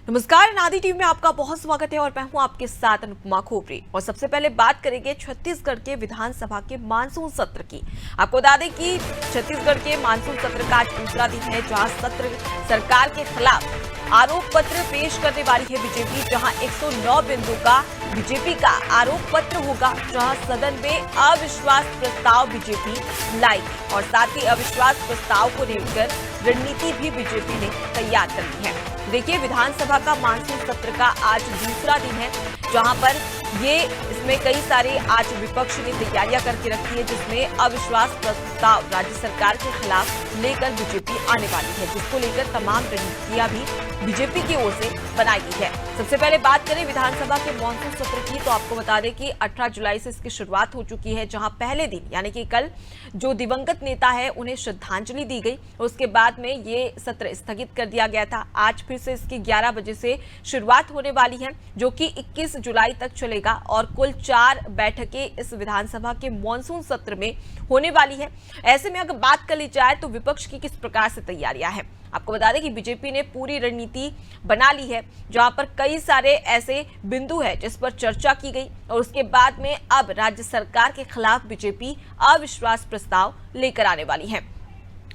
नमस्कार, नादी टीवी में आपका बहुत स्वागत है और मैं हूं आपके साथ अनुपमा खोपरी। और सबसे पहले बात करेंगे छत्तीसगढ़ के विधानसभा के मानसून सत्र की। आपको बता दें कि छत्तीसगढ़ के मानसून सत्र का आज दूसरा दिन है, जहां सत्र सरकार के खिलाफ आरोप पत्र पेश करने वाली है बीजेपी। जहां 109 बिंदु का बीजेपी का आरोप पत्र होगा, जहां सदन में अविश्वास प्रस्ताव बीजेपी लाएगी और साथ ही अविश्वास प्रस्ताव को लेकर रणनीति भी बीजेपी ने तैयार कर ली है। देखिए, विधानसभा का मानसून सत्र का आज दूसरा दिन है, जहां पर इसमें कई सारे आज विपक्ष ने तैयारियां करके रखी है, जिसमें अविश्वास प्रस्ताव राज्य सरकार के खिलाफ लेकर बीजेपी आने वाली है, जिसको लेकर तमाम रणनीतियां भी बीजेपी की ओर से बनाई गई है। सबसे पहले बात करें विधानसभा के मानसून सत्र की, तो आपको बता दें कि 18 जुलाई से इसकी शुरुआत हो चुकी है, जहां पहले दिन यानी कि कल जो दिवंगत नेता है उन्हें श्रद्धांजलि दी गई और उसके बाद में ये सत्र स्थगित कर दिया गया था। आज फिर से इसकी 11 बजे से शुरुआत होने वाली है, जो कि 21 जुलाई तक चलेगा और कुल 4 बैठकें इस विधानसभा के मानसून सत्र में होने वाली है। ऐसे में अगर बात कर ली जाए तो विपक्ष की किस प्रकार से तैयारियां हैं, आपको बता दें कि बीजेपी ने पूरी रणनीति बना ली है, जहां पर कई सारे ऐसे बिंदु हैं जिस पर चर्चा की गई और उसके बाद में अब राज्य सरकार के खिलाफ बीजेपी अविश्वास प्रस्ताव लेकर आने वाली है।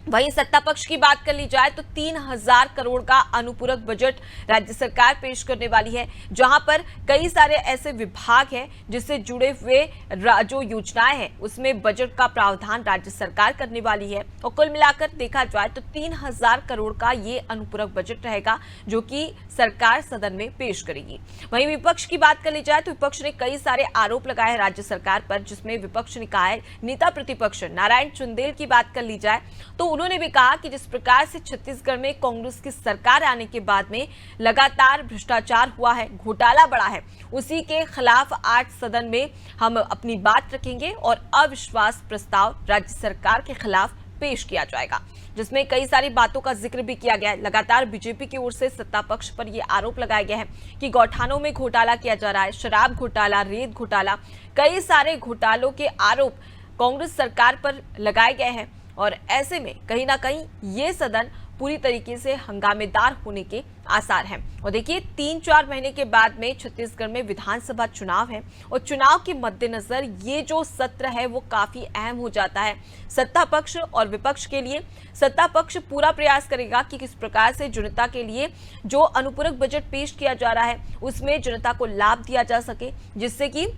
वहीं सत्ता पक्ष की बात कर ली जाए तो 3000 करोड़ का अनुपूरक बजट राज्य सरकार पेश करने वाली है, जहां पर कई सारे ऐसे विभाग हैं जिससे जुड़े हुए जो योजनाएं हैं उसमें बजट का प्रावधान राज्य सरकार करने वाली है। और कुल मिलाकर देखा जाए तो 3000 करोड़ का ये अनुपूरक बजट रहेगा, जो कि सरकार सदन में पेश करेगी। वहीं विपक्ष की बात कर ली जाए तो विपक्ष ने कई सारे आरोप लगाए राज्य सरकार पर, जिसमें विपक्ष ने कहा है, नेता प्रतिपक्ष नारायण चुंदेल की बात कर ली जाए तो उन्होंने भी कहा कि जिस प्रकार से छत्तीसगढ़ में कांग्रेस की सरकार आने के बाद में लगातार भ्रष्टाचार हुआ है, घोटाला बढ़ा है, उसी के खिलाफ आज सदन में हम अपनी बात रखेंगे और अविश्वास प्रस्ताव राज्य सरकार के खिलाफ पेश किया जाएगा, जिसमें कई सारी बातों का जिक्र भी किया गया है। लगातार बीजेपी की ओर से सत्ता पक्ष पर यह आरोप लगाया गया है कि गौठानों में घोटाला किया जा रहा है, शराब घोटाला, रेत घोटाला, कई सारे घोटालों के आरोप कांग्रेस सरकार पर लगाए गए हैं। और ऐसे में कहीं ना कहीं ये सदन पूरी तरीके से हंगामेदार होने के आसार हैं। और देखिए, 3-4 महीने के बाद में छत्तीसगढ़ में विधानसभा चुनाव है और चुनाव के मद्देनजर ये जो सत्र है वो काफी अहम हो जाता है सत्ता पक्ष और विपक्ष के लिए। सत्ता पक्ष पूरा प्रयास करेगा कि किस प्रकार से जनता के लिए जो अनुपूरक बजट पेश किया जा रहा है उसमें जनता को लाभ दिया जा सके, जिससे कि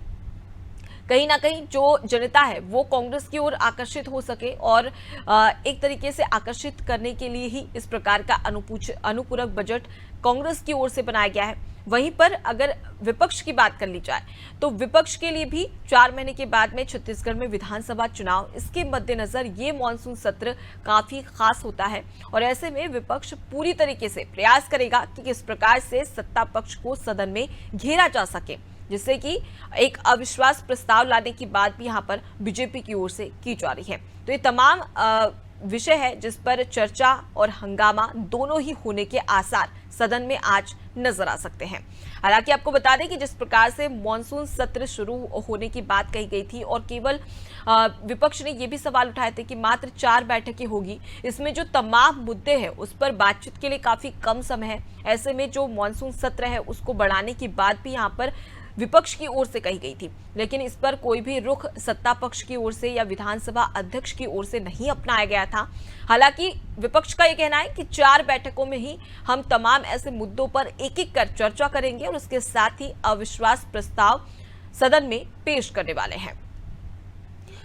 कहीं ना कहीं जो जनता है वो कांग्रेस की ओर आकर्षित हो सके। और एक तरीके से आकर्षित करने के लिए ही इस प्रकार का अनुपूरक बजट कांग्रेस की ओर से बनाया गया है। वहीं पर अगर विपक्ष की बात कर ली जाए तो विपक्ष के लिए भी 4 महीने के बाद में छत्तीसगढ़ में विधानसभा चुनाव, इसके मद्देनजर ये मानसून सत्र काफी खास होता है और ऐसे में विपक्ष पूरी तरीके से प्रयास करेगा कि किस प्रकार से सत्ता पक्ष को सदन में घेरा जा सके, जिससे कि एक अविश्वास प्रस्ताव लाने की बात भी यहां पर बीजेपी की ओर से की जा रही है। तो ये तमाम विषय है जिस पर चर्चा और हंगामा दोनों ही होने के आसार सदन में आज नजर आ सकते हैं। हालांकि आपको बता दें कि जिस प्रकार से मॉनसून सत्र शुरू होने की बात कही गई थी और केवल विपक्ष ने यह भी सवाल उठाए थे कि मात्र 4 बैठकें होगी, इसमें जो तमाम मुद्दे हैं उस पर बातचीत के लिए काफी कम समय है। ऐसे में जो मॉनसून सत्र है उसको बढ़ाने की बात भी यहाँ पर विपक्ष की ओर से कही गई थी, लेकिन इस पर कोई भी रुख सत्ता पक्ष की ओर से या विधानसभा अध्यक्ष की ओर से नहीं अपनाया गया था। हालांकि विपक्ष का यह कहना है कि 4 बैठकों में ही हम तमाम ऐसे मुद्दों पर एक-एक कर चर्चा करेंगे और उसके साथ ही अविश्वास प्रस्ताव सदन में पेश करने वाले हैं।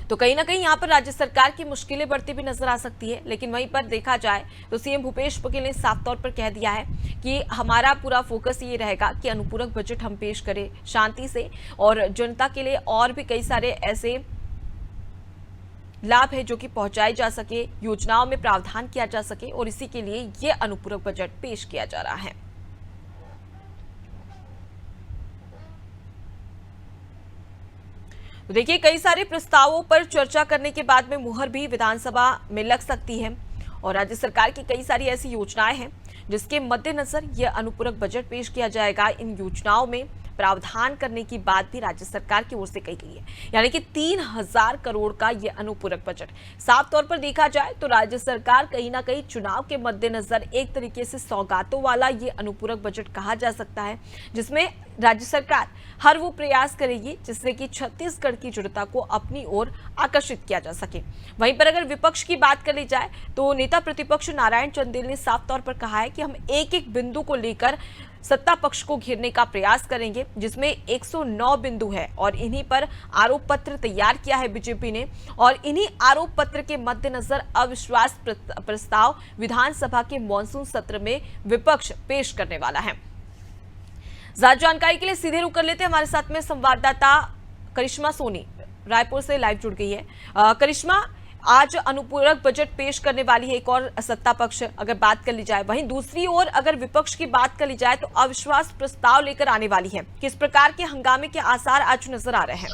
तो कहीं ना कहीं यहाँ पर राज्य सरकार की मुश्किलें बढ़ती भी नजर आ सकती है, लेकिन वहीं पर देखा जाए तो सीएम भूपेश बघेल ने साफ तौर पर कह दिया है कि हमारा पूरा फोकस ये रहेगा कि अनुपूरक बजट हम पेश करें शांति से और जनता के लिए और भी कई सारे ऐसे लाभ है जो कि पहुंचाए जा सके, योजनाओं में प्रावधान किया जा सके और इसी के लिए ये अनुपूरक बजट पेश किया जा रहा है। तो देखिए, कई सारे प्रस्तावों पर चर्चा करने के बाद में मुहर भी विधानसभा में लग सकती है और राज्य सरकार की कई सारी ऐसी योजनाएं हैं जिसके मद्देनजर यह अनुपूरक बजट पेश किया जाएगा। इन योजनाओं में प्रावधान करने की बात भी राज्य सरकार की ओर से कही गई है, यानी कि 3000 करोड़ का यह अनुपूरक बजट। साफ तौर पर देखा जाए तो राज्य सरकार कहीं ना कहीं चुनाव के मद्देनजर एक तरीके से सौगातों वाला ये अनुपूरक बजट कहा जा सकता है, जिसमें राज्य सरकार हर वो प्रयास करेगी जिससे कि छत्तीसगढ़ की जनता को अपनी ओर आकर्षित किया जा सके। वहीं पर अगर विपक्ष की बात कर ली जाए तो नेता प्रतिपक्ष नारायण चंदेल ने साफ तौर पर कहा है कि हम एक एक बिंदु को लेकर सत्ता पक्ष को घेरने का प्रयास करेंगे, जिसमें 109 बिंदु है और इन्हीं पर आरोप पत्र तैयार किया है बीजेपी ने, और इन्हीं आरोप पत्र के मद्देनजर अविश्वास प्रस्ताव विधानसभा के मॉनसून सत्र में विपक्ष पेश करने वाला है। ज्यादा जानकारी के लिए सीधे रुक कर लेते हैं, हमारे साथ में संवाददाता करिश्मा सोनी रायपुर से लाइव जुड़ गई है। करिश्मा, आज अनुपूरक बजट पेश करने वाली है एक और सत्ता पक्ष अगर बात कर ली जाए, वहीं दूसरी ओर अगर विपक्ष की बात कर ली जाए तो अविश्वास प्रस्ताव लेकर आने वाली है। किस प्रकार के हंगामे के आसार आज नजर आ रहे हैं?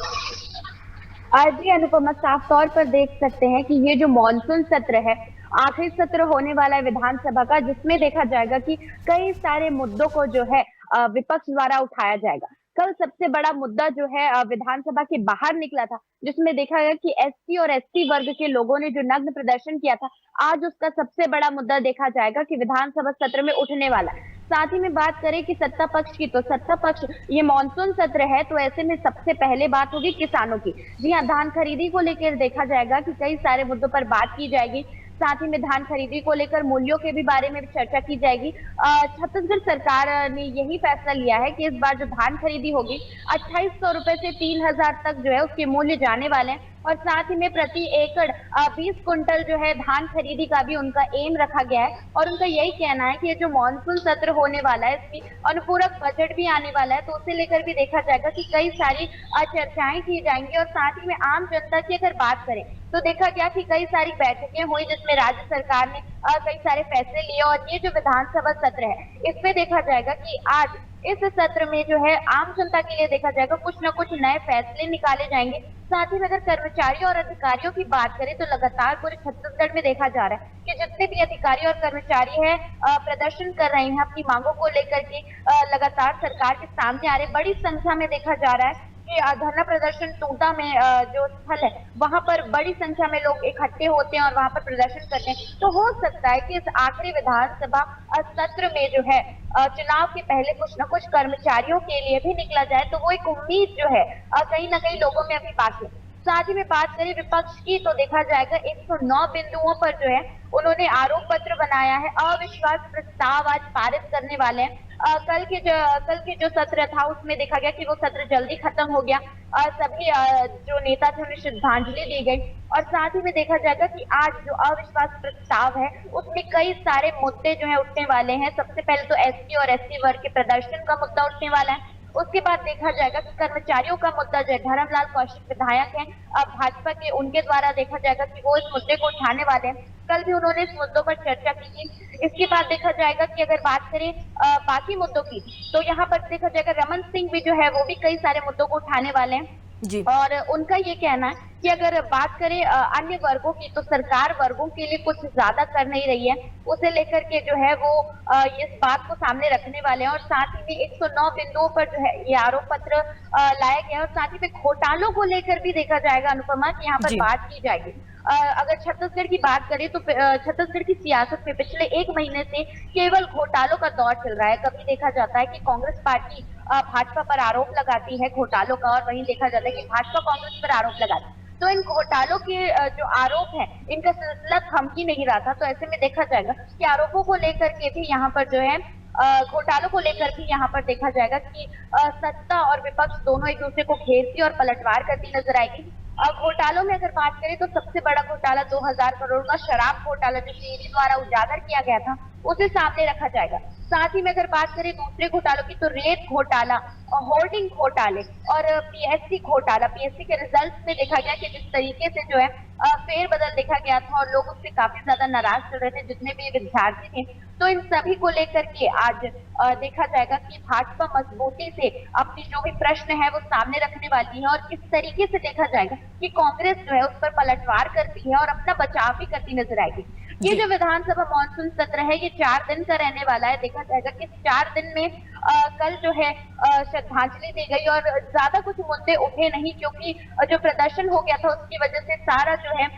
आज भी अनुपमा, साफ तौर पर देख सकते हैं कि ये जो मॉनसून सत्र है, आखिरी सत्र होने वाला है विधानसभा का, जिसमें देखा जाएगा कि कई सारे मुद्दों को जो है विपक्ष द्वारा उठाया जाएगा। कल सबसे बड़ा मुद्दा जो है विधानसभा के बाहर निकला था, जिसमें देखा गया कि एससी और एसटी वर्ग के लोगों ने जो नग्न प्रदर्शन किया था, आज उसका सबसे बड़ा मुद्दा देखा जाएगा कि विधानसभा सत्र में उठने वाला है। साथ ही में बात करें कि सत्ता पक्ष की, तो सत्ता पक्ष ये मॉनसून सत्र है तो ऐसे में सबसे पहले बात होगी किसानों की। जी हाँ, धान खरीदी को लेकर देखा जाएगा कि कई सारे मुद्दों पर बात की जाएगी। साथ ही में धान खरीदी को लेकर मूल्यों के भी बारे में चर्चा की जाएगी। छत्तीसगढ़ सरकार ने यही फैसला लिया है कि इस बार जो धान खरीदी होगी 2800 रुपए से 3000 तक जो है उसके मूल्य जाने वाले हैं, और साथ ही में प्रति एकड़ 20 कुंटल जो है धान खरीदी का भी उनका एम रखा गया है। और उनका यही कहना है कि ये जो मॉनसून सत्र होने वाला है इसमें अनुपूरक बजट भी आने वाला है, तो उसे लेकर भी देखा जाएगा कि कई सारी चर्चाएं की जाएंगी। और साथ ही में आम जनता की अगर बात करें तो देखा गया कि कई सारी बैठकें हुई जिसमें राज्य सरकार ने कई सारे फैसले लिए, और ये जो विधानसभा सत्र है इसमें देखा जाएगा कि आज इस सत्र में जो है आम जनता के लिए देखा जाएगा कुछ न कुछ नए फैसले निकाले जाएंगे। साथ ही में अगर कर्मचारियों और अधिकारियों की बात करें तो लगातार पूरे छत्तीसगढ़ में देखा जा रहा है कि जितने भी अधिकारी और कर्मचारी हैं प्रदर्शन कर रहे हैं अपनी मांगों को लेकर के, लगातार सरकार के सामने आ रहे। बड़ी संख्या में देखा जा रहा है कि धरना प्रदर्शन टूटा में जो स्थल है वहां पर बड़ी संख्या में लोग इकट्ठे होते हैं और वहां पर प्रदर्शन करते हैं। तो हो सकता है कि इस आखिरी विधानसभा सत्र में जो है चुनाव के पहले कुछ न कुछ कर्मचारियों के लिए भी निकला जाए, तो वो एक उम्मीद जो है कहीं ना कहीं लोगों में अभी बाकी है। साथ ही में बात करें विपक्ष की तो देखा जाएगा 109 बिंदुओं पर जो है उन्होंने आरोप पत्र बनाया है। अविश्वास प्रस्ताव आज पारित करने वाले हैं। कल के जो सत्र था उसमें देखा गया कि वो सत्र जल्दी खत्म हो गया। सभी जो नेता थे उन्हें श्रद्धांजलि दी गई, और साथ ही में देखा जाएगा कि आज जो अविश्वास प्रस्ताव है उसमें कई सारे मुद्दे जो है उठने वाले हैं। सबसे पहले तो एसटी और एसटी वर्ग के प्रदर्शन का मुद्दा उठने वाला है। उसके बाद देखा जाएगा कि कर्मचारियों का मुद्दा जो है, धर्मलाल कौशिक विधायक हैं भाजपा के, उनके द्वारा देखा जाएगा कि वो इस मुद्दे को उठाने वाले हैं। कल भी उन्होंने इस मुद्दों पर चर्चा की थी। इसके बाद देखा जाएगा कि अगर बात करें बाकी मुद्दों की तो यहाँ पर देखा जाएगा रमन सिंह भी जो है वो भी कई सारे मुद्दों को उठाने वाले हैं जी। और उनका ये कहना है कि अगर बात करें अन्य वर्गों की तो सरकार वर्गों के लिए कुछ ज्यादा कर नहीं रही है, उसे लेकर के जो है वो इस बात को सामने रखने वाले हैं। और साथ ही में 109 बिंदुओं पर जो है ये आरोप पत्र लाया गया है, और साथ ही में घोटालों को लेकर भी देखा जाएगा अनुपमा की यहाँ पर बात की जाएगी। अगर छत्तीसगढ़ की बात करें तो छत्तीसगढ़ की सियासत में पिछले 1 महीने से केवल घोटालों का दौर चल रहा है। कभी देखा जाता है कि कांग्रेस पार्टी भाजपा पर आरोप लगाती है घोटालों का, और वहीं देखा जाता है कि भाजपा कांग्रेस पर आरोप लगाती है। तो इन घोटालों के जो आरोप है इनका सिलसिला थम ही नहीं रहा था। तो ऐसे में देखा जाएगा कि आरोपों को लेकर के भी यहाँ पर जो है घोटालों को लेकर भी यहाँ पर देखा जाएगा कि सत्ता और विपक्ष दोनों एक दूसरे को घेरती और पलटवार करती नजर आएगी। घोटालों में अगर बात करें तो सबसे बड़ा घोटाला 2000 करोड़ का शराब घोटाला जो सीबी द्वारा उजागर किया गया था उसे सामने रखा जाएगा। साथ ही में अगर बात करें दूसरे घोटालों की तो रेत घोटाला, होर्डिंग घोटाले और पीएससी घोटाला। पीएससी के रिजल्ट में देखा गया कि जिस तरीके से जो है फेरबदल देखा गया था और लोग उससे काफी ज्यादा नाराज चल रहे थे जितने भी विद्यार्थी थे, तो इन सभी को लेकर के आज देखा जाएगा कि भाजपा मजबूती से अपनी जो भी प्रश्न है वो सामने रखने वाली है, और इस तरीके से देखा जाएगा कि कांग्रेस जो है उस पर पलटवार करती है और अपना बचाव भी करती नजर आएगी। ये जी जो विधानसभा मानसून सत्र है ये 4 दिन का रहने वाला है। देखा जाएगा कि 4 दिन में कल जो है श्रद्धांजलि दी गई और ज्यादा कुछ मुद्दे उठे नहीं, क्योंकि जो प्रदर्शन हो गया था उसकी वजह से सारा जो है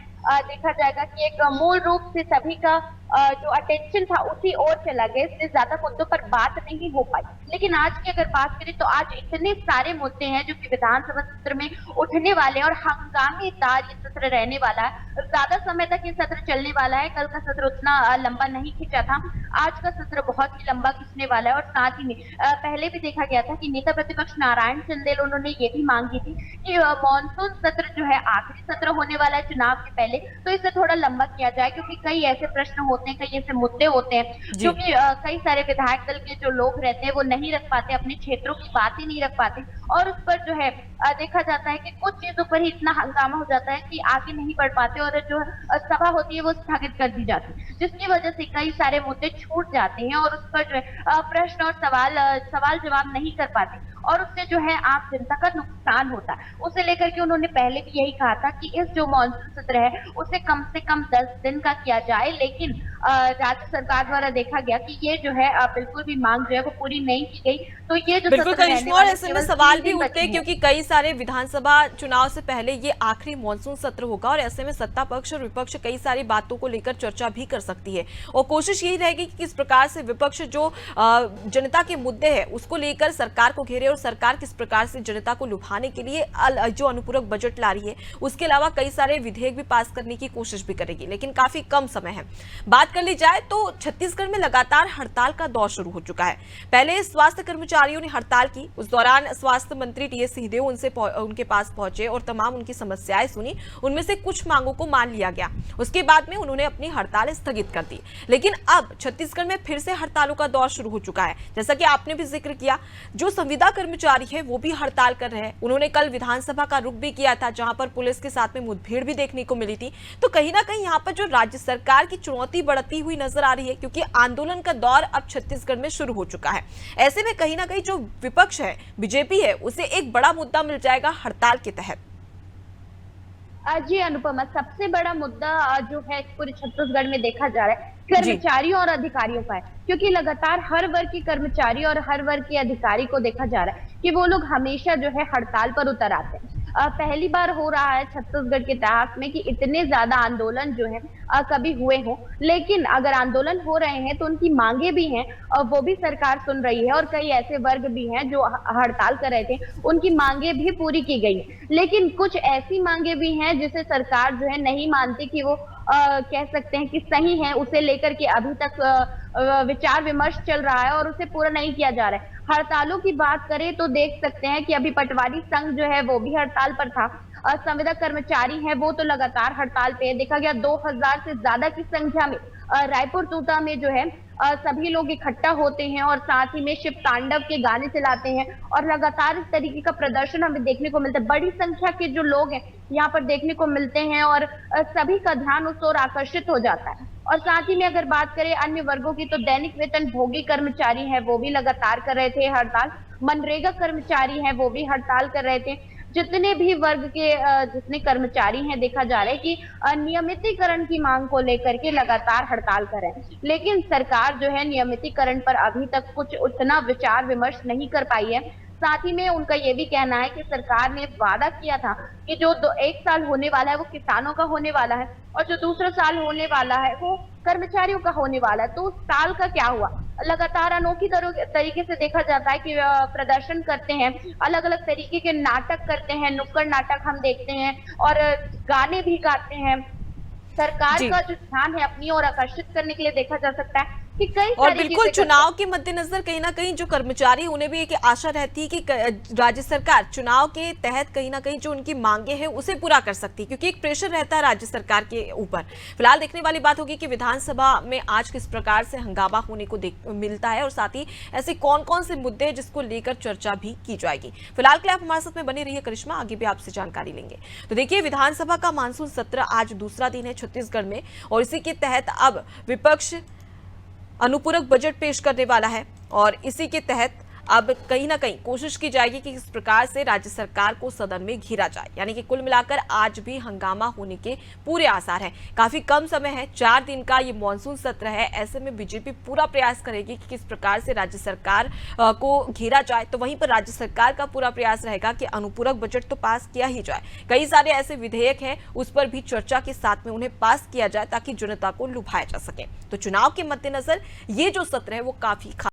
देखा जाएगा कि एक मूल रूप से सभी का जो अटेंशन था उसी ओर चला गया, इसलिए ज्यादा मुद्दों पर बात नहीं हो पाई। लेकिन आज की अगर बात करें तो आज इतने सारे मुद्दे हैं जो कि विधानसभा सत्र में उठने वाले हैं और हंगामेदार ये सत्र रहने वाला है। ज्यादा समय तक ये सत्र चलने वाला है। कल का सत्र उतना लंबा नहीं खिंचा था, आज का सत्र बहुत ही लंबा खिंचने वाला है। और साथ ही में पहले भी देखा गया था कि नेता प्रतिपक्ष नारायण चंदेल उन्होंने ये भी मांग की थी कि मानसून सत्र जो है आखिरी सत्र होने वाला है चुनाव के पहले, तो इसे थोड़ा लंबा किया जाए, क्योंकि कई ऐसे प्रश्न होते हैं, कई ऐसे मुद्दे होते हैं जो कि कई सारे विधायक दल के जो लोग रहते हैं वो नहीं रख पाते, अपने क्षेत्रों की बातें नहीं रख पाते और उस पर जो है देखा जाता है कि कुछ चीजों पर ही इतना हंगामा हो जाता है कि आगे नहीं बढ़ पाते और जो सभा होती है वो स्थगित कर दी जाती है, जिसकी वजह से कई सारे मुद्दे छूट जाते हैं और उस पर जो है प्रश्न और सवाल जवाब नहीं कर पाते और उससे जो है आम जनता का नुकसान होता है। उसे लेकर के उन्होंने पहले भी यही कहा था कि इस जो मानसून सत्र है उसे कम से कम 10 दिन का किया जाए, लेकिन राज्य सरकार द्वारा देखा गया कि ये जो है बिल्कुल भी मांग जो है वो पूरी नहीं की गई। तो ये जो बिल्कुल करिश्मा, और ऐसे में सवाल भी उठते हैं हैं। क्योंकि कई सारे विधानसभा चुनाव से पहले ये आखिरी मानसून सत्र होगा और ऐसे में सत्ता पक्ष और विपक्ष कई सारी बातों को लेकर चर्चा भी कर सकती है और कोशिश यही रहेगी कि किस प्रकार से विपक्ष जो जनता के मुद्दे हैं उसको लेकर सरकार को घेरे और सरकार किस प्रकार से जनता को लुभाने के लिए जो अनुपूरक बजट ला रही है उसके अलावा कई सारे विधेयक भी पास करने की कोशिश भी करेगी, लेकिन काफी कम समय है। बात कर ली जाए तो छत्तीसगढ़ में लगातार हड़ताल का दौर शुरू हो चुका है। पहले स्वास्थ्य कर्मचारियों ने हड़ताल की, उस दौरान स्वास्थ्य मंत्री टीएस सिंहदेव उनके पास पहुंचे और तमाम उनकी समस्याएं सुनी। उनमें से कुछ मांगों को मान लिया गया, उसके बाद में उन्होंने अपनी हड़ताल स्थगित कर दी। लेकिन अब छत्तीसगढ़ में फिर से हड़तालों का दौर शुरू हो चुका है। जैसा कि आपने भी जिक्र किया, जो संविदा कर्मचारी है वो भी हड़ताल कर रहे हैं। उन्होंने कल विधानसभा का रुख भी किया था, जहां पर पुलिस के साथ में मुठभेड़ भी देखने को मिली थी। तो कहीं ना कहीं यहाँ पर जो राज्य सरकार की चुनौती बढ़ती हुई नजर आ रही है, क्योंकि आंदोलन का दौर अब छत्तीसगढ़ में शुरू हो चुका है। ऐसे में कहीं ना कहीं जो विपक्ष है, बीजेपी है, उसे एक बड़ा मुद्दा मिल जाएगा हड़ताल के तहत। जी अनुपमा, सबसे बड़ा मुद्दा जो है पूरे छत्तीसगढ़ में देखा जा रहा है कर्मचारियों और अधिकारियों का है, क्योंकि लगातार हर वर्ग के कर्मचारी और हर वर्ग के अधिकारी को देखा जा रहा है कि वो लोग हमेशा जो है हड़ताल पर उतर आते हैं। पहली बार हो रहा है छत्तीसगढ़ के इतिहास में कि इतने ज्यादा आंदोलन जो है कभी हुए हो, लेकिन अगर आंदोलन हो रहे हैं तो उनकी मांगे भी हैं और वो भी सरकार सुन रही है और कई ऐसे वर्ग भी हैं जो हड़ताल कर रहे थे, उनकी मांगे भी पूरी की गई। लेकिन कुछ ऐसी मांगे भी हैं जिसे सरकार जो है नहीं मानती कि वो कह सकते हैं कि सही है, उसे लेकर के अभी तक विचार विमर्श चल रहा है और उसे पूरा नहीं किया जा रहा है। हड़तालों की बात करें तो देख सकते हैं कि अभी पटवारी संघ जो है वो भी हड़ताल पर था। संविदा कर्मचारी हैं वो तो लगातार हड़ताल पे है। देखा गया 2000 से ज्यादा की संख्या में रायपुर टूटा में जो है सभी लोग इकट्ठा होते हैं और साथ ही में शिव तांडव के गाने चलाते हैं और लगातार इस तरीके का प्रदर्शन हमें देखने को मिलता है। बड़ी संख्या के जो लोग हैं यहाँ पर देखने को मिलते हैं और सभी का ध्यान उस ओर आकर्षित हो जाता है। और साथ ही में अगर बात करें अन्य वर्गों की तो दैनिक वेतन भोगी कर्मचारी हैं वो भी लगातार कर रहे थे हड़ताल, मनरेगा कर्मचारी हैं वो भी हड़ताल कर रहे थे। जितने भी वर्ग के जितने कर्मचारी हैं देखा जा रहा है कि नियमितीकरण की मांग को लेकर के लगातार हड़ताल कर रहे हैं, लेकिन सरकार जो है नियमितीकरण पर अभी तक कुछ उतना विचार विमर्श नहीं कर पाई है। साथ ही में उनका ये भी कहना है कि सरकार ने वादा किया था कि जो 1 साल होने वाला है वो किसानों का होने वाला है और जो दूसरा साल होने वाला है वो कर्मचारियों का होने वाला है। तो उस साल का क्या हुआ? लगातार अनोखी तरीके से देखा जाता है कि प्रदर्शन करते हैं, अलग अलग तरीके के नाटक करते हैं, नुक्कड़ नाटक हम देखते हैं और गाने भी गाते हैं। सरकार का जो ध्यान है अपनी ओर आकर्षित करने के लिए देखा जा सकता है कि कई और बिल्कुल चुनाव के मद्देनजर कहीं ना कहीं जो कर्मचारी उन्हें भी एक आशा रहती है कि राज्य सरकार चुनाव के तहत कहीं ना कहीं जो उनकी मांगे हैं उसे पूरा कर सकती है, क्योंकि एक प्रेशर रहता है राज्य सरकार के ऊपर। फिलहाल देखने वाली बात होगी कि विधानसभा में आज किस प्रकार से हंगामा होने को मिलता है और साथ ही ऐसे कौन कौन से मुद्दे हैं जिसको लेकर चर्चा भी की जाएगी। फिलहाल के लिए आप हमारे साथ में बने रहिए करिश्मा, आगे भी आपसे जानकारी लेंगे। तो देखिए, विधानसभा का मानसून सत्र आज दूसरा दिन है छत्तीसगढ़ में और इसी के तहत अब विपक्ष अनुपूरक बजट पेश करने वाला है और इसी के तहत अब कहीं ना कहीं कोशिश की जाएगी कि किस प्रकार से राज्य सरकार को सदन में घेरा जाए। यानी कि कुल मिलाकर आज भी हंगामा होने के पूरे आसार हैं। काफी कम समय है, 4 दिन का ये मॉनसून सत्र है। ऐसे में बीजेपी पूरा प्रयास करेगी कि किस प्रकार से राज्य सरकार को घेरा जाए। तो वहीं पर राज्य सरकार का पूरा प्रयास रहेगा कि अनुपूरक बजट तो पास किया ही जाए। कई सारे ऐसे विधेयक हैं, उस पर भी चर्चा के साथ में उन्हें पास किया जाए ताकि जनता को लुभाया जा सके। तो चुनाव के मद्देनजर ये जो सत्र है वो काफी